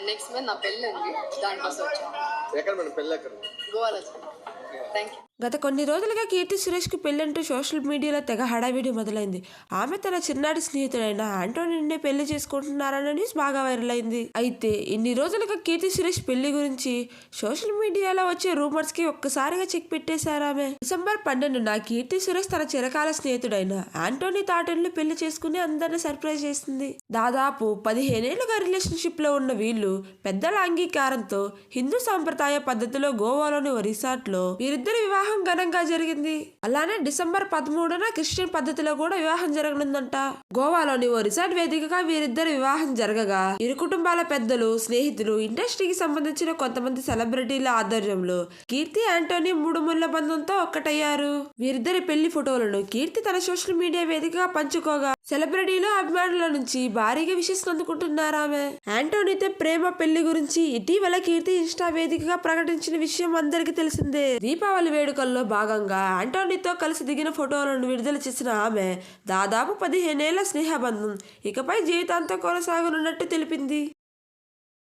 Next month నా పెళ్ళి ఉంది, దానికోసం వచ్చాను. ఎక్కడ మేడం పెళ్ళి? ఎక్కడ? గోవాలో. Thank you. గత కొన్ని రోజులుగా కీర్తి సురేష్ కి పెళ్ళంటూ సోషల్ మీడియాలో తెగ హడావిడి మొదలైంది. ఆమె తన చిన్నాటి స్నేహితుడైన ఆంటోనీని పెళ్లి చేసుకుంటున్నారన్న న్యూస్ బాగా వైరల్ అయింది. అయితే ఇన్ని రోజులుగా కీర్తి సురేష్ పెళ్లి గురించి సోషల్ మీడియాలో వచ్చే రూమర్స్ కి ఒక్కసారిగా చెక్ పెట్టేశారు ఆమె. డిసెంబర్ 12న కీర్తి సురేష్ తన చిరకాల స్నేహితుడైన ఆంటోనీ తాటన్ను పెళ్లి చేసుకుని అందరిని సర్ప్రైజ్ చేసింది. దాదాపు 15 ఏళ్లుగా రిలేషన్షిప్ లో ఉన్న వీళ్ళు పెద్దల అంగీకారంతో హిందూ సాంప్రదాయ పద్ధతిలో గోవాలోని ఓ రిసార్ట్ లో వీరిద్దరి వివాహం ఘనంగా జరిగింది. అలానే డిసెంబర్ 13న క్రిస్టియన్ పద్ధతిలో కూడా వివాహం జరగనుందంట. గోవాలోని ఓ రిసార్ట్ వేదికగా వీరిద్దరి వివాహం జరగగా ఇరు కుటుంబాల పెద్దలు, స్నేహితులు, ఇండస్ట్రీకి సంబంధించిన కొంతమంది సెలబ్రిటీల ఆధ్వర్యంలో కీర్తి ఆంటోనీ 3 ముళ్ల బంధంతో ఒక్కటయ్యారు. వీరిద్దరి పెళ్లి ఫోటోలను కీర్తి తన సోషల్ మీడియా వేదికగా పంచుకోగా సెలబ్రిటీలు, అభిమానుల నుంచి భారీగా విషెస్ అందుకుంటున్నారు ఆమె. ఆంటోనీతో ప్రేమ పెళ్లి గురించి ఇటీవల కీర్తి ఇన్స్టా వేదికగా ప్రకటించిన విషయం అందరికీ తెలిసిందే. దీపావళి వేడుకల్లో భాగంగా ఆంటోనీతో కలిసి దిగిన ఫోటోలను విడుదల చేసిన ఆమె దాదాపు 15 ఏళ్ల స్నేహబంధం ఇకపై జీవితాంతం కొనసాగనున్నట్టు తెలిపింది.